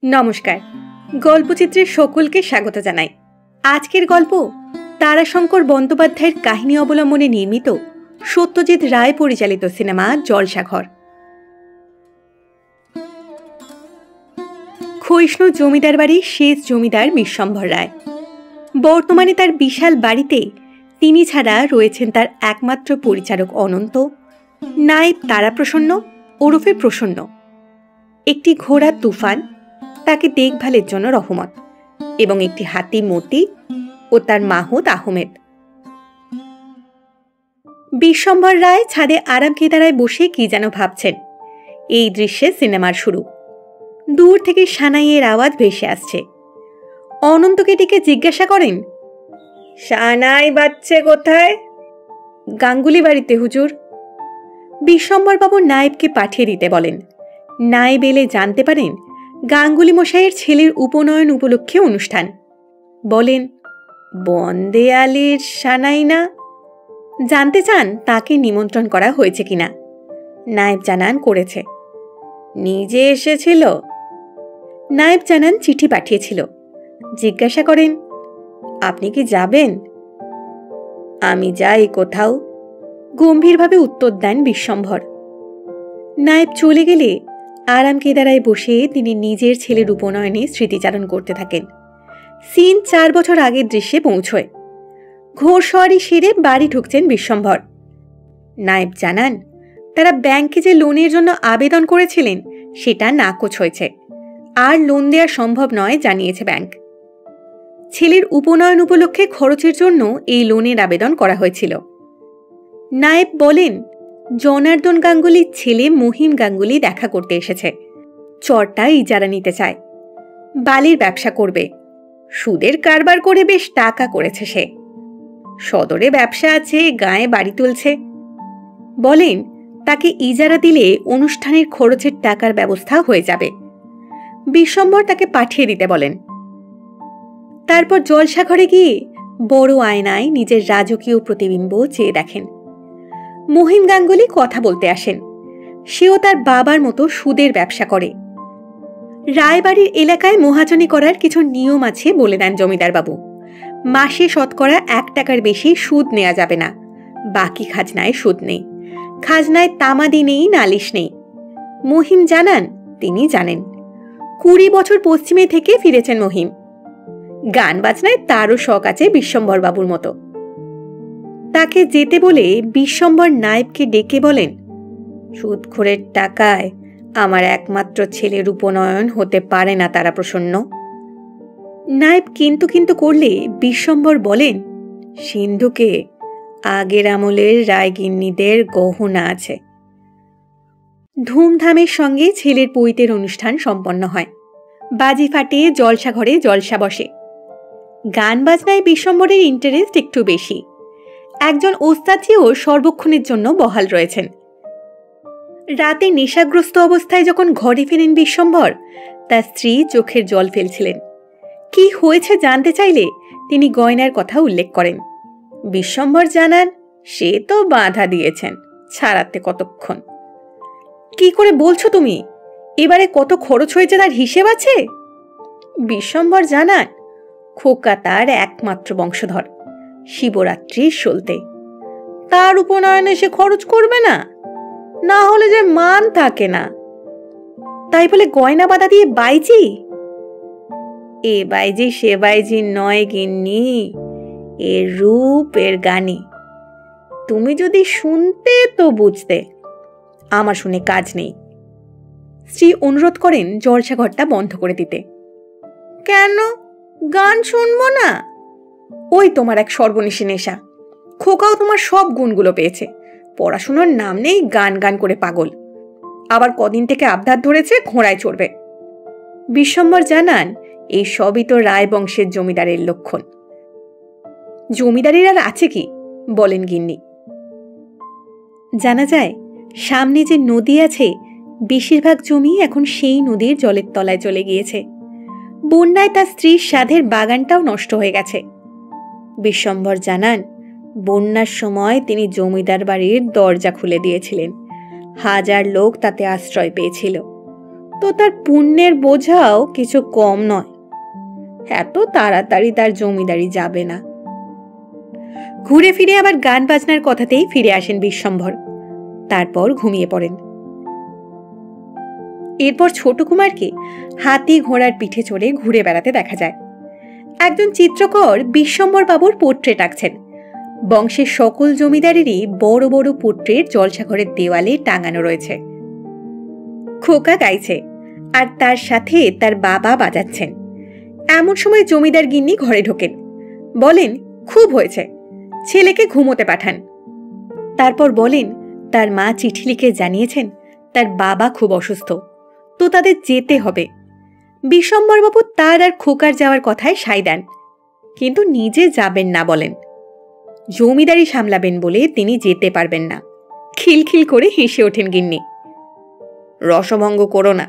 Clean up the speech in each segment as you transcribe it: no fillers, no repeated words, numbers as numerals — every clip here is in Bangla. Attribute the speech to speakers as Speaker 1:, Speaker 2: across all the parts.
Speaker 1: নমস্কার, গল্পচিত্রের সকলকে স্বাগত জানাই। আজকের গল্প তারাশঙ্কর বন্দ্যোপাধ্যায়ের কাহিনী অবলম্বনে নির্মিত সত্যজিৎ রায় পরিচালিত সিনেমা জলসাঘর। ক্ষয়িষ্ণু জমিদার বাড়ির শেষ জমিদার বিশ্বম্ভর রায়। বর্তমানে তার বিশাল বাড়িতে তিনি ছাড়া রয়েছেন তার একমাত্র পরিচারক অনন্ত, নায়েব তারাপ্রসন্ন ওরফে প্রসন্ন, একটি ঘোড়া তুফান তাকে দেখভালের জন্য রহমত, এবং একটি হাতি মতি ও তার মাহুত আহমেদ। বিশ্বম্ভর রায় ছাদে আরাম কেদারায় বসে কি যেন ভাবছেন। এই দৃশ্যে সিনেমার শুরু। দূর থেকে সানাইয়ের আওয়াজ ভেসে আসছে। অনন্তকে ডেকে জিজ্ঞাসা করেন, সানাই বাজছে কোথায়? গাঙ্গুলি বাড়িতে হুজুর। বিশ্বম্ভরবাবু নায়েবকে পাঠিয়ে দিতে বলেন। নায়েব এলে জানতে পারেন গাঙ্গুলি মশাইয়ের ছেলের উপনয়ন উপলক্ষে অনুষ্ঠান। বলেন, বন্দে আলীর সানাই না? জানতে চান তাকে নিমন্ত্রণ করা হয়েছে কিনা। নায়েব জানান করেছে। নিজে এসেছিল? নায়েব জানান চিঠি পাঠিয়েছিল। জিজ্ঞাসা করেন, আপনি কি যাবেন? আমি যাই কোথাও, গম্ভীরভাবে উত্তর দেন বিশ্বম্ভর। নায়েব চলে গেলে আরাম কেদারায় বসে তিনি নিজের ছেলের উপনয়নে স্মৃতিচারণ করতে থাকেন। সিন 4 বছর আগের দৃশ্যে পৌঁছয়। ঘোড়সওয়ারি সেরে বাড়ি ঢুকছেন বিশ্বম্ভর। নায়েব জানান তারা ব্যাংকে যে লোনের জন্য আবেদন করেছিলেন সেটা নাকচ হয়েছে, আর লোন দেওয়া সম্ভব নয় জানিয়েছে ব্যাংক। ছেলের উপনয়ন উপলক্ষে খরচের জন্য এই লোনের আবেদন করা হয়েছিল। নায়েব বলেন, জনার্দন গাঙ্গুলির ছেলে মহিম গাঙ্গুলি দেখা করতে এসেছে। চরটা ইজারা নিতে চায়। বালির ব্যবসা করবে। সুদের কারবার করে বেশ টাকা করেছে সে। সদরে ব্যবসা আছে, গায়ে বাড়ি তুলছে। বলেন তাকে ইজারা দিলে অনুষ্ঠানের খরচের টাকার ব্যবস্থা হয়ে যাবে। বিশ্বম্ভর তাকে পাঠিয়ে দিতে বলেন। তারপর জলসাঘরে গিয়ে বড় আয়নায় নিজের রাজকীয় প্রতিবিম্ব চেয়ে দেখেন। মহিম গাঙ্গুলি কথা বলতে আসেন। সেও তার বাবার মতো সুদের ব্যবসা করে। রায়বাড়ির এলাকায় মহাজনী করার কিছু নিয়ম আছে বলে দেন জমিদারবাবু। মাসে শতকরা 1 টাকার বেশি সুদ নেওয়া যাবে না। বাকি খাজনায় সুদ নেই। খাজনায় তামাদি নেই, নালিশ নেই। মহিম জানান তিনি জানেন। 20 বছর পশ্চিমে থেকে ফিরেছেন মহিম। গান বাজনায় তারও শখ আছে বিশ্বম্ভরবাবুর মতো। তাকে যেতে বলে বিশ্বম্ভর নায়েবকে ডেকে বলেন, সুদখোরের টাকায় আমার একমাত্র ছেলের উপনয়ন হতে পারে না তারাপ্রসন্ন। নায়েব কিন্তু কিন্তু করলে বিশ্বম্ভর বলেন, সিন্ধুকে আগের আমলের রায়গিন্নিদের গহনা আছে। ধুমধামের সঙ্গে ছেলের পৈতের অনুষ্ঠান সম্পন্ন হয়। বাজি ফাটিয়ে জলসাঘরে জলসা বসে। গান বাজনায় বিশ্বম্ভরের ইন্টারেস্ট একটু বেশি। একজন ওস্তাদজিও সর্বক্ষণের জন্য বহাল রয়েছেন। রাতে নেশাগ্রস্ত অবস্থায় যখন ঘরে ফেরেন বিশ্বম্ভর, তার স্ত্রী চোখের জল ফেলছিলেন। কি হয়েছে জানতে চাইলে তিনি গয়নার কথা উল্লেখ করেন। বিশ্বম্ভর জানান সে তো বাধা দিয়েছেন, ছাড়াতে কতক্ষণ। কি করে বলছো তুমি? এবারে কত খরচ হয়েছে তার হিসেব আছে? বিশ্বম্ভর জানান খোকা তার একমাত্র বংশধর, শিবরাত্রির সলতে। তার উপনয়নে সে খরচ করবে না, না হলে যে মান থাকে না। তাই বলে গয়না বাধা দিয়ে বাইজি? এ বাইজি সে বাইজি নয় গিন্নি, এর রূপ এর গানি। তুমি যদি শুনতে তো বুঝতে, আমার শুনে কাজ নেই। স্ত্রী অনুরোধ করেন জলসাঘরটা বন্ধ করে দিতে। কেন, গান শুনবো না? ওই তোমার এক সর্বনেশী নেশা। খোকাও তোমার সব গুণগুলো পেয়েছে। পড়াশোনার নাম নেই, গান গান করে পাগল। আবার কদিন থেকে আবদার ধরেছে ঘোড়ায় চড়বে। বিশ্বম্ভর জানান এই সবই তো রায় বংশের জমিদারের লক্ষণ। জমিদারের আর আছে কি, বলেন গিন্নি। জানা যায় সামনে যে নদী আছে, বেশিরভাগ জমি এখন সেই নদীর জলের তলায় চলে গিয়েছে। বন্যায় তার স্ত্রীর সাধের বাগানটাও নষ্ট হয়ে গেছে। বিশ্বম্ভর জানান বন্যার সময় তিনি জমিদার বাড়ির দরজা খুলে দিয়েছিলেন। 1000 লোক তাতে আশ্রয় পেয়েছিল। তো তার পুণ্যের বোঝাও কিছু কম নয়। এত তাড়াতাড়ি তার জমিদারি যাবে না। ঘুরে ফিরে আবার গান বাজনার কথাতেই ফিরে আসেন বিশ্বম্ভর। তারপর ঘুমিয়ে পড়েন। এরপর ছোট কুমারকে হাতি ঘোড়ার পিঠে চড়ে ঘুরে বেড়াতে দেখা যায়। একজন চিত্রকর বিশ্বম্ভর বাবুর পোর্ট্রেট আঁকছেন। বংশের সকল জমিদারেরই বড় বড় পোর্ট্রেট জলসাঘরের দেওয়ালে টাঙানো রয়েছে। খোকা গাইছে আর তার সাথে তার বাবা বাজাচ্ছেন। এমন সময় জমিদার গিন্নি ঘরে ঢোকেন। বলেন, খুব হয়েছে, ছেলেকে ঘুমোতে পাঠান। তারপর বলেন, তার মা চিঠি লিখে জানিয়েছেন তার বাবা খুব অসুস্থ, তো তাদের যেতে হবে। বিশ্বম্ভরবাবু তার আর খোকার যাওয়ার কথায় সাই দেন, কিন্তু নিজে যাবেন না বলেন। জমিদারি সামলাবেন বলে তিনি যেতে পারবেন না। খিলখিল করে হেসে ওঠেন গিন্নি। রসভঙ্গ করো না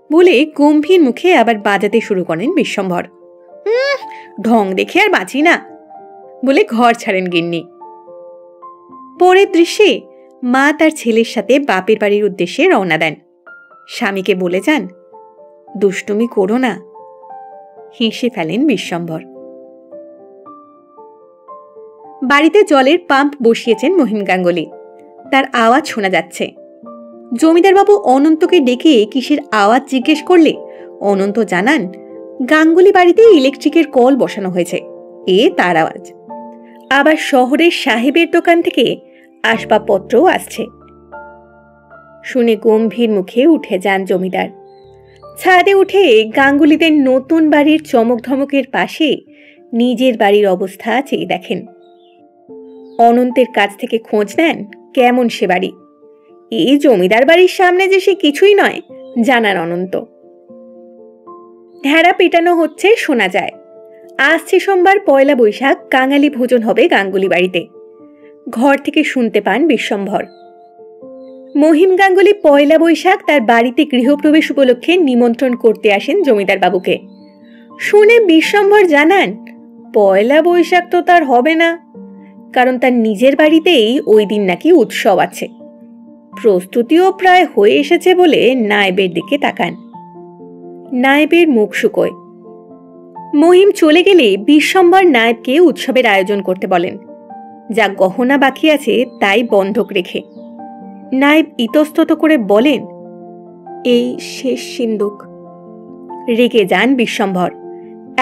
Speaker 1: বলে গম্ভীর মুখে আবার বাজাতে শুরু করেন বিশ্বম্ভর। ঢং দেখে আর বাঁচি না বলে ঘর ছাড়েন গিন্নি। পরের দৃশ্যে মা তার ছেলের সাথে বাপের বাড়ির উদ্দেশ্যে রওনা দেন। স্বামীকে বলে যান, দুষ্টুমি করো না। হেসে ফেলেন বিশ্বম্ভর। বাড়িতে জলের পাম্প বসিয়েছেন মহিম গাঙ্গুলি। তার আওয়াজ শোনা যাচ্ছে। জমিদারবাবু অনন্তকে ডেকে কিসের আওয়াজ জিজ্ঞেস করলে অনন্ত জানান, গাঙ্গুলি বাড়িতে ইলেকট্রিকের কল বসানো হয়েছে, তার আওয়াজ। আবার শহরের সাহেবের দোকান থেকে আসবাবপত্রও আসছে। শুনে গম্ভীর মুখে উঠে যান জমিদার। ছাদে উঠে গাঙ্গুলিদের নতুন বাড়ির চমক ধমকের পাশে নিজের বাড়ির অবস্থা চেয়ে দেখেন। অনন্তের কাছ থেকে খোঁজ নেন কেমন সে বাড়ি। এই জমিদার বাড়ির সামনে যে সে কিছুই নয় জানান অনন্ত। ঢেড়া পেটানো হচ্ছে শোনা যায়। আসছে সোমবার পয়লা বৈশাখ কাঙালি ভোজন হবে গাঙ্গুলি বাড়িতে। ঘর থেকে শুনতে পান বিশ্বম্ভর। মহিম গাঙ্গুলি পয়লা বৈশাখ তার বাড়িতে গৃহপ্রবেশ উপলক্ষে নিমন্ত্রণ করতে আসেন জমিদার বাবুকে। শুনে বিশ্বম্ভর জানান, পয়লা বৈশাখ তো তার হবে না, কারণ তার নিজের বাড়িতেই ওই দিন নাকি উৎসব আছে। প্রস্তুতিও প্রায় হয়ে এসেছে বলে নায়েবের দিকে তাকান। নায়েবের মুখ শুকোয়। মহিম চলে গেলে বিশ্বম্ভর নায়েবকে উৎসবের আয়োজন করতে বলেন, যা গহনা বাকি আছে তাই বন্ধক রেখে। নায়েব ইতস্তত করে বলেন, এই শেষ সিন্দুক। রেগে যান বিশ্বম্ভর।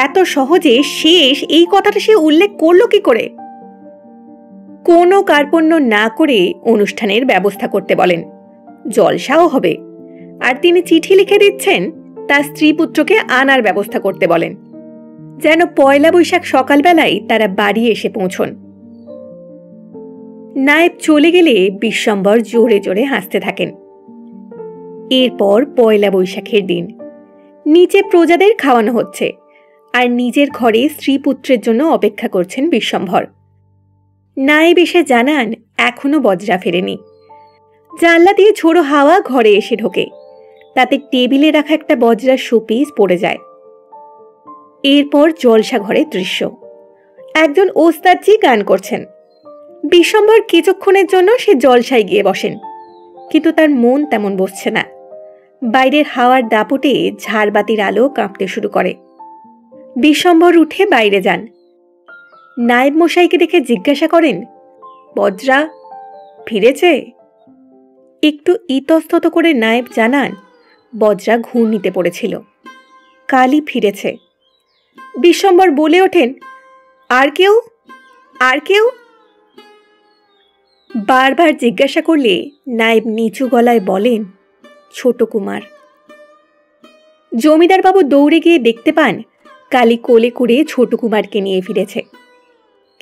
Speaker 1: এত সহজে শেষ এই কথাটা সে উল্লেখ করল কি করে? কোনো কার্পণ্য না করে অনুষ্ঠানের ব্যবস্থা করতে বলেন। জলসাও হবে, আর তিনি চিঠি লিখে দিচ্ছেন তার স্ত্রী পুত্রকে আনার ব্যবস্থা করতে বলেন, যেন পয়লা বৈশাখ সকালবেলায় তারা বাড়ি এসে পৌঁছন। নায়েব চলে গেলে বিশ্বম্ভর জোরে জোরে হাসতে থাকেন। এরপর পয়লা বৈশাখের দিন নিচে প্রজাদের খাওয়ানো হচ্ছে, আর নিজের ঘরে স্ত্রী পুত্রের জন্য অপেক্ষা করছেন বিশ্বম্ভর। নায়েব এসে জানান এখনো বজরা ফেরেনি। জানলা দিয়ে ঝোড়ো হাওয়া ঘরে এসে ঢোকে, তাতে টেবিলে রাখা একটা বজরার শোপিস পড়ে যায়। এরপর জলসা ঘরের দৃশ্য। একজন ওস্তাদজি গান করছেন। বিশ্বম্ভর কিছুক্ষণের জন্য সে জলসায় গিয়ে বসেন, কিন্তু তার মন তেমন বসছে না। বাইরের হাওয়ার দাপটে ঝাড়বাতির আলো কাঁপতে শুরু করে। বিশ্বম্ভর উঠে বাইরে যান। নায়েব মশাইকে দেখে জিজ্ঞাসা করেন, বজরা ফিরেছে? একটু ইতস্তত করে নায়েব জানান, বজরা ঘূর্ণিতে পড়েছিল, কালই ফিরেছে। বিশ্বম্ভর বলে ওঠেন, আর কেউ? আর কেউ? বারবার জিজ্ঞাসা করলে নায়েব নিচু গলায় বলেন, ছোট কুমার। জমিদার বাবু দৌড়ে গিয়ে দেখতে পান কালী কোলে করে ছোট কুমারকে নিয়ে ফিরেছে,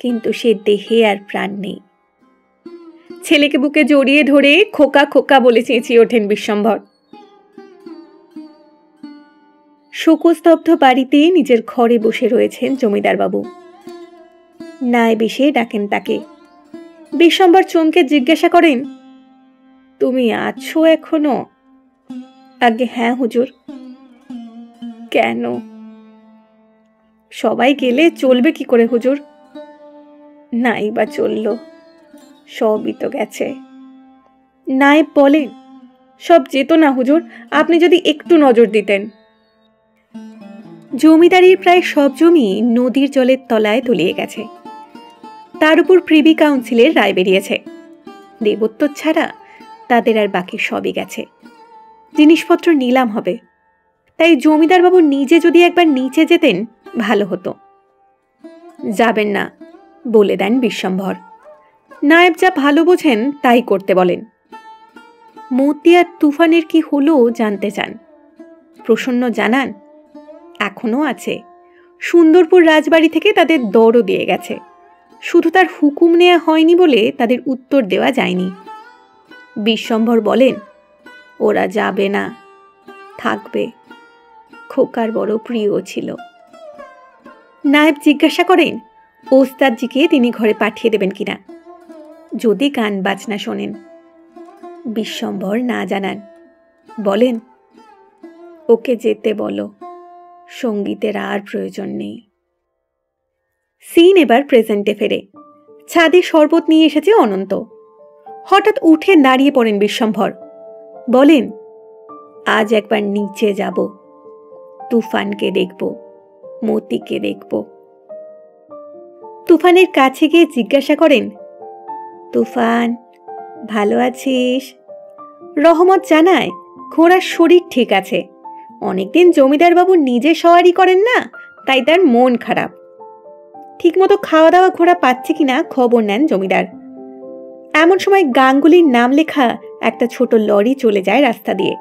Speaker 1: কিন্তু সে দেহে আর প্রাণ নেই। ছেলেকে বুকে জড়িয়ে ধরে খোকা খোকা বলে চেঁচিয়ে ওঠেন বিশ্বম্ভর। শোকস্তব্ধ বাড়িতে নিজের ঘরে বসে রয়েছেন জমিদার বাবু। নায়েব এসে ডাকেন তাকে। বিশ্বম্ভর চমকে জিজ্ঞাসা করেন, তুমি আছো এখনো? আগে হ্যাঁ হুজুর। কেন? সবাই গেলে চলবে কি করে হুজুর? নাই বা চলল, সবই তো গেছে। নায়েব বলেন, সব যেত না হুজুর, আপনি যদি একটু নজর দিতেন। জমিদারির প্রায় সব জমি নদীর জলের তলায় তলিয়ে গেছে। তার উপর প্রিভি কাউন্সিলের রায় বেরিয়েছে, দেবোত্তর ছাড়া তাদের আর বাকি সবই গেছে। জিনিসপত্র নিলাম হবে। তাই জমিদার বাবু নিজে যদি একবার নিচে যেতেন ভালো হতো। যাবেন না বলে দেন বিশ্বম্ভর। নায়েব যা ভালো বোঝেন তাই করতে বলেন। মতি আর তুফানের কি হলো জানতে চান। প্রসন্ন জানান এখনো আছে। সুন্দরপুর রাজবাড়ি থেকে তাদের দরও দিয়ে গেছে, শুধু তার হুকুম নেওয়া হয়নি বলে তাদের উত্তর দেওয়া যায়নি। বিশ্বম্ভর বলেন ওরা যাবে না, থাকবে। খোকার বড় প্রিয় ছিল। নায়েব জিজ্ঞাসা করেন ওস্তাদজিকে তিনি ঘরে পাঠিয়ে দেবেন কিনা, যদি গান বাজনা শোনেন। বিশ্বম্ভর না জানান, বলেন ওকে যেতে বলো, সঙ্গীতের আর প্রয়োজন নেই। সিন এবার প্রেজেন্টে ফেরে। ছাদে শরবত নিয়ে এসেছে অনন্ত। হঠাৎ উঠে দাঁড়িয়ে পড়েন বিশ্বম্ভর, বলেন আজ একবার নিচে যাব, তুফানকে দেখব, মতিকে দেখব। তুফানের কাছে গিয়ে জিজ্ঞাসা করেন তুফান ভালো আছিস? রহমত জানায় ঘোড়ার শরীর ঠিক আছে, অনেকদিন জমিদার বাবু নিজে সওয়ারি করেন না, তাই তার মন খারাপ। ঠিকমতো খাওয়া দাওয়া ঘোড়া পাচ্ছে কিনা খবর নেন জমিদার। এমন সময় গাঙ্গুলির নাম লেখা একটা ছোট লরি চলে যায় রাস্তা দিয়ে।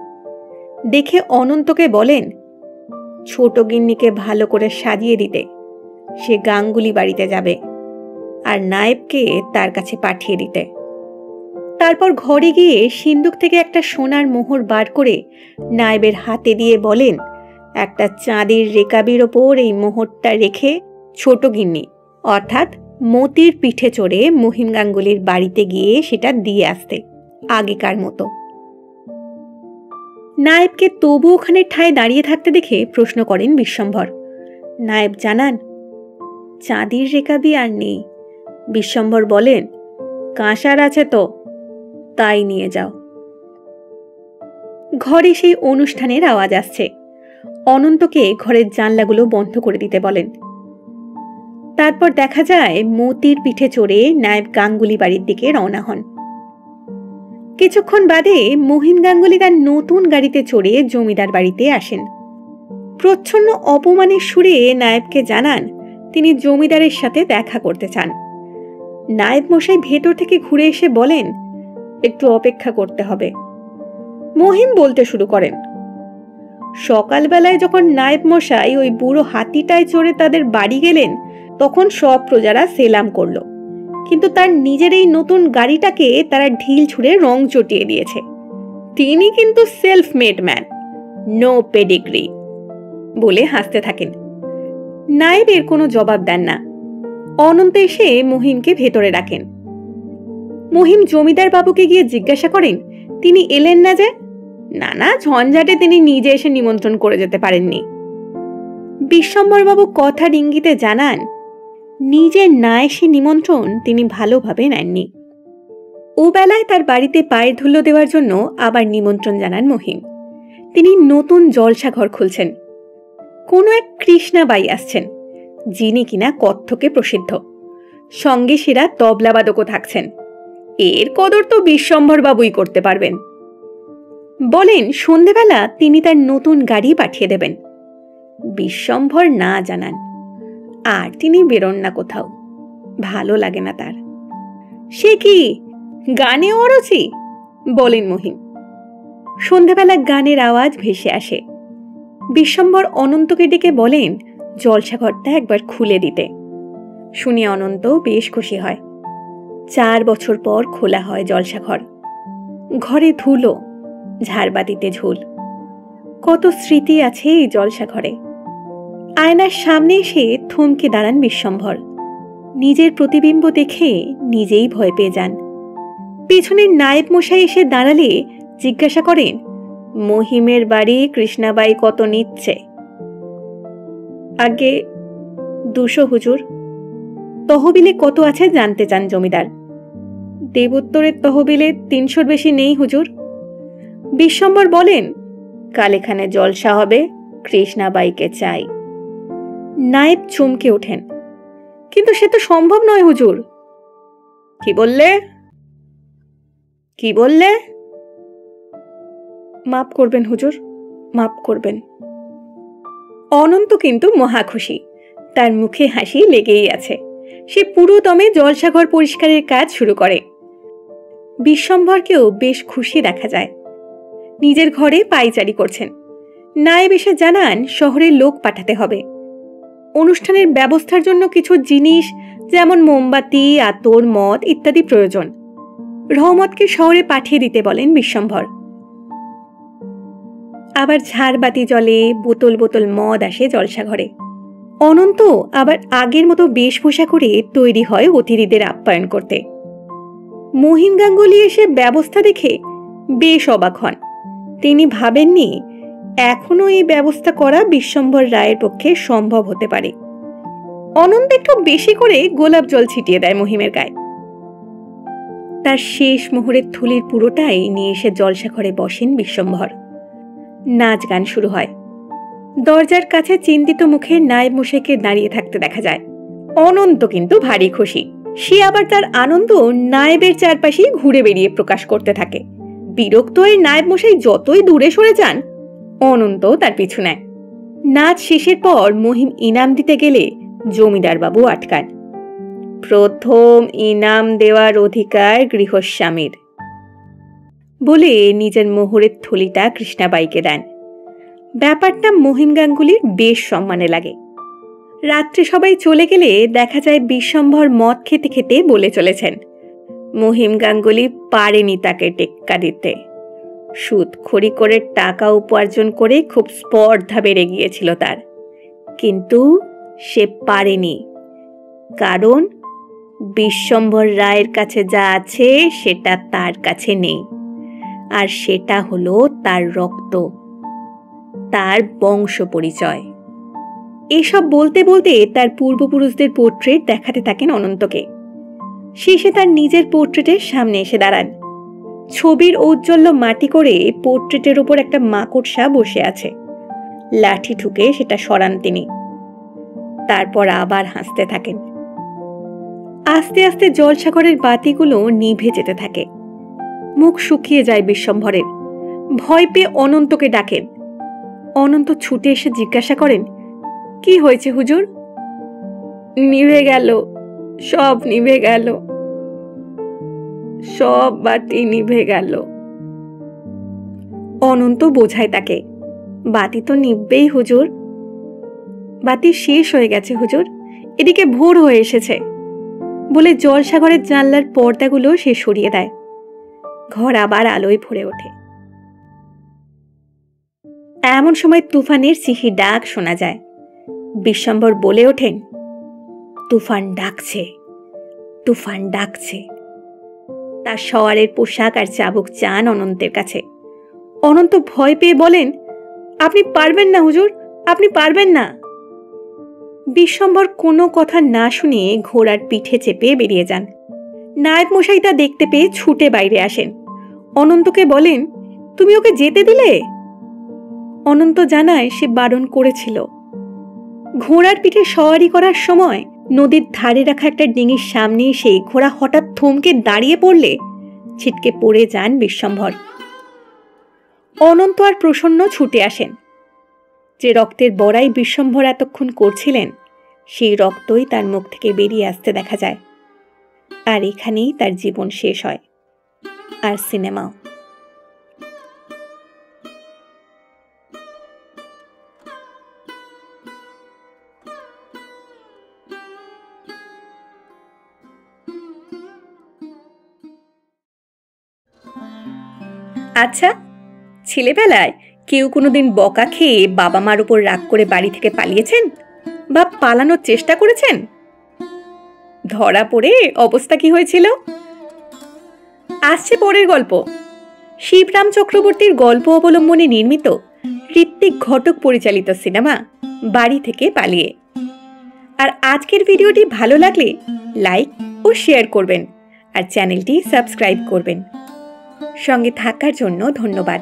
Speaker 1: দেখে অনন্তকে বলেন ছোট গিন্নিকে ভালো করে সাজিয়ে দিতে, সে গাঙ্গুলি বাড়িতে যাবে, আর নায়েবকে তার কাছে পাঠিয়ে দিতে। তারপর ঘরে গিয়ে সিন্দুক থেকে একটা সোনার মোহর বার করে নায়েবের হাতে দিয়ে বলেন একটা চাঁদের রেকাবির ওপর এই মোহরটা রেখে ছোট গিন্নি অর্থাৎ মতির পিঠে চড়ে মহিম গাঙ্গুলির বাড়িতে গিয়ে সেটা দিয়ে আসতে, আগেকার মতো। নায়েবকে তবু ওখানে ঠায় দাঁড়িয়ে থাকতে দেখে প্রশ্ন করেন বিশ্বম্ভর। নায়েব জানান চাঁদির রেকাবি আর নেই। বিশ্বম্ভর বলেন কাঁসার আছে তো, তাই নিয়ে যাও। ঘরে সেই অনুষ্ঠানের আওয়াজ আসছে। অনন্তকে ঘরের জানলাগুলো বন্ধ করে দিতে বলেন। তারপর দেখা যায় মতির পিঠে চড়ে নায়েব গাঙ্গুলি বাড়ির দিকে রওনা হন। কিছুক্ষণ বাদে মহিম গাঙ্গুলি তার নতুন গাড়িতে চড়ে জমিদার বাড়িতে আসেন। প্রচ্ছন্ন অপমানের সুরে নায়েবকে জানান তিনি জমিদারের সাথে দেখা করতে চান। নায়েব মশাই ভেতর থেকে ঘুরে এসে বলেন একটু অপেক্ষা করতে হবে। মহিম বলতে শুরু করেন সকালবেলায় যখন নায়েব মশাই ওই বুড়ো হাতিটায় চড়ে তাদের বাড়ি গেলেন তখন সব প্রজারা সেলাম করল, কিন্তু তার নিজের এই নতুন গাড়িটাকে তারা ঢিল ছুঁড়ে রং চটিয়ে দিয়েছে। তিনি কিন্তু self made man, no pedigree বলে হাসতে থাকেন। নায়েব এর কোনো জবাব দেন না। অনন্ত এসে মহিমকে ভেতরে রাখেন। মহিম জমিদার বাবুকে গিয়ে জিজ্ঞাসা করেন তিনি এলেন না যে। নানা ঝঞ্ঝাটে তিনি নিজে এসে নিমন্ত্রণ করে যেতে পারেননি। বিশ্বম্ভর বাবু কথার ইঙ্গিতে জানান নিজে না এসে নিমন্ত্রণ তিনি ভালোভাবে নেননি। ও বেলায় তার বাড়িতে পায়ের ধুলো দেওয়ার জন্য আবার নিমন্ত্রণ জানান মহিম। তিনি নতুন জলসা ঘর খুলছেন। কোনো এক কৃষ্ণাবাই আসছেন, যিনি কিনা কত্থকে প্রসিদ্ধ। সঙ্গে সেরা তবলাবাদকও থাকছেন। এর কদর তো বিশ্বম্ভর বাবুই করতে পারবেন। বলেন সন্ধেবেলা তিনি তার নতুন গাড়ি পাঠিয়ে দেবেন। বিশ্বম্ভর না জানান, আর তিনি বেরোন না কোথাও, ভালো লাগে না তার। সে কি গানে অরুচি? বলেন মহিম। সন্ধেবেলা গানের আওয়াজ ভেসে আসে। বিশ্বম্ভর অনন্তকে ডেকে বলেন জলসাঘরটা একবার খুলে দিতে। শুনে অনন্ত বেশ খুশি হয়। 4 বছর পর খোলা হয় জলসাঘর। ঘরে ধুলো, ঝাড়বাতিতে ঝুল। কত স্মৃতি আছে এই জলসাঘরে। আয়নার সামনে এসে থমকে দাঁড়ান বিশ্বম্ভর। নিজের প্রতিবিম্ব দেখে নিজেই ভয় পেয়ে যান। পেছনের নায়েব মশাই এসে দাঁড়ালে জিজ্ঞাসা করেন মহিমের বাড়ি কৃষ্ণাবাই কত নিচ্ছে? আগে 200 হুজুর। তহবিলে কত আছে জানতে চান জমিদার। দেবোত্তরের তহবিলে 300-র বেশি নেই হুজুর। বিশ্বম্বর বলেন, কাল এখানে জলসা হবে, কৃষ্ণাবাইকে চাই। নায়েব চমকে ওঠেন, কিন্তু সে তো সম্ভব নয় হুজুর। কি বললে? কি বললে? মাফ করবেন হুজুর, মাফ করবেন। অনন্ত কিন্তু মহা খুশি, তার মুখে হাসি লেগেই আছে। সে পুরোদমে জলসাঘর পরিষ্কারের কাজ শুরু করে। বিশ্বম্ভরকেও বেশ খুশি দেখা যায়। নিজের ঘরে পায়চারি করছেন। নায়েব এসে জানান শহরের লোক পাঠাতে হবে। অনুষ্ঠানের ব্যবস্থার জন্য কিছু জিনিস যেমন মোমবাতি, আতর, মদ ইত্যাদি প্রয়োজন। রহমতকে শহরে পাঠিয়ে দিতে বলেন বিশ্বম্ভর। আবার ঝাড়বাতি জ্বলে, বোতল বোতল মদ আসে জলসাঘরে। অনন্ত আবার আগের মতো বেশভূষা করে তৈরি হয় অতিথিদের আপ্যায়ন করতে। মহিম গাঙ্গুলি এসে ব্যবস্থা দেখে বেশ অবাক হন। তিনি ভাবেননি এখনো এই ব্যবস্থা করা বিশ্বম্ভর রায়ের পক্ষে সম্ভব হতে পারে। অনন্ত একটু বেশি করে গোলাপ জল ছিটিয়ে দেয় মহিমের গায়ে। তার শেষ মোহরের থলির পুরোটাই নিয়ে এসে জলসাঘরে বসেন বিশ্বম্ভর। নাচ গান শুরু হয়। দরজার কাছে চিন্তিত মুখে নায়েব মশাইকে দাঁড়িয়ে থাকতে দেখা যায়। অনন্ত কিন্তু ভারী খুশি। সে আবার তার আনন্দ নায়েবের চারপাশেই ঘুরে বেরিয়ে প্রকাশ করতে থাকে। বিরক্ত হয়ে নায়েব মশাই যতই দূরে সরে যান, অনন্ত তার পিছু নেয়। নাচ শেষের পর মহিম ইনাম দিতে গেলে জমিদার বাবু আটকান। প্রথম ইনাম দেওয়ার অধিকার গৃহস্বামীর বলে নিজের মোহরের থলিটা কৃষ্ণাবাইকে দেন। ব্যাপারটা মহিম গাঙ্গুলির বেশ সম্মানে লাগে। রাত্রে সবাই চলে গেলে দেখা যায় বিশ্বম্ভর মদ খেতে খেতে বলে চলেছেন, মহিম গাঙ্গুলি পারেনি তাকে টেক্কা দিতে। সুদখড়ি করে টাকা উপার্জন করে খুব স্পর্ধা বেড়ে গিয়েছিল তার, কিন্তু সে পারেনি। কারণ বিশ্বম্ভর রায়ের কাছে যা আছে সেটা তার কাছে নেই, আর সেটা হলো তার রক্ত, তার বংশ পরিচয়। এসব বলতে বলতে তার পূর্বপুরুষদের পোর্ট্রেট দেখাতে থাকেন অনন্তকে। শেষে তার নিজের পোর্ট্রেটের সামনে এসে দাঁড়ান। ছবির ঔজ্জ্বল্য মাটি করে পোর্ট্রেটের ওপর একটা মাকড়সা বসে আছে। লাঠি ঠুকে সেটা সরান তিনি। তারপর আবার হাসতে থাকেন। আস্তে আস্তে জলসাঘরের বাতিগুলো নিভে যেতে থাকে। মুখ শুকিয়ে যায় বিশ্বম্ভরের। ভয় পেয়ে অনন্তকে ডাকেন। অনন্ত ছুটে এসে জিজ্ঞাসা করেন, কি হয়েছে হুজুর? নিভে গেল, সব নিভে গেল, সব বাতি নিভে গেল। অনন্ত বোঝায় তাকে, বাতি তো নিভবেই হুজুর। বাতি শেষ হয়ে গেছে হুজুর, এদিকে ভোর হয়ে এসেছে বলে জলসাঘরের জানলার পর্দাগুলো সে সরিয়ে দেয়। ঘর আবার আলোয় ভরে ওঠে। এমন সময় তুফানের সিহি ডাক শোনা যায়। বিশ্বম্ভর বলে ওঠেন, তুফান ডাকছে, তুফান ডাকছে। তার সওয়ারের পোশাক আর চাবুক চান অনন্তের কাছে। অনন্ত ভয় পেয়ে বলেন, আপনি পারবেন না হুজুর, আপনি পারবেন না। বিশ্বম্ভর কোনো কথা না শুনে ঘোড়ার পিঠে চেপে বেরিয়ে যান। নায়েব মশাই তা দেখতে পেয়ে ছুটে বাইরে আসেন। অনন্তকে বলেন, তুমি ওকে যেতে দিলে? অনন্ত জানায় সে বারণ করেছিল। ঘোড়ার পিঠে সওয়ারি করার সময় নদীর ধারে রাখা একটা ডিঙির সামনে এসে ঘোড়া হঠাৎ থমকে দাঁড়িয়ে পড়লে ছিটকে পড়ে যান বিশ্বম্ভর। অনন্ত আর প্রসন্ন ছুটে আসেন। যে রক্তের বড়াই বিশ্বম্ভর এতক্ষণ করছিলেন, সেই রক্তই তার মুখ থেকে বেরিয়ে আসতে দেখা যায়। আর এখানেই তার জীবন শেষ হয়। আর সিনেমাও। আচ্ছা, ছেলেবেলায় কেউ কোনোদিন বকা খেয়ে বাবা মার উপর রাগ করে বাড়ি থেকে পালিয়েছেন বা পালানোর চেষ্টা করেছেন? ধরা পড়ে অবস্থা কি হয়েছিল? আসছে পরের গল্প। শিবরাম চক্রবর্তীর গল্প অবলম্বনে নির্মিত ঋত্বিক ঘটক পরিচালিত সিনেমা বাড়ি থেকে পালিয়ে। আর আজকের ভিডিওটি ভালো লাগলে লাইক ও শেয়ার করবেন আর চ্যানেলটি সাবস্ক্রাইব করবেন। সঙ্গে থাকার জন্য ধন্যবাদ।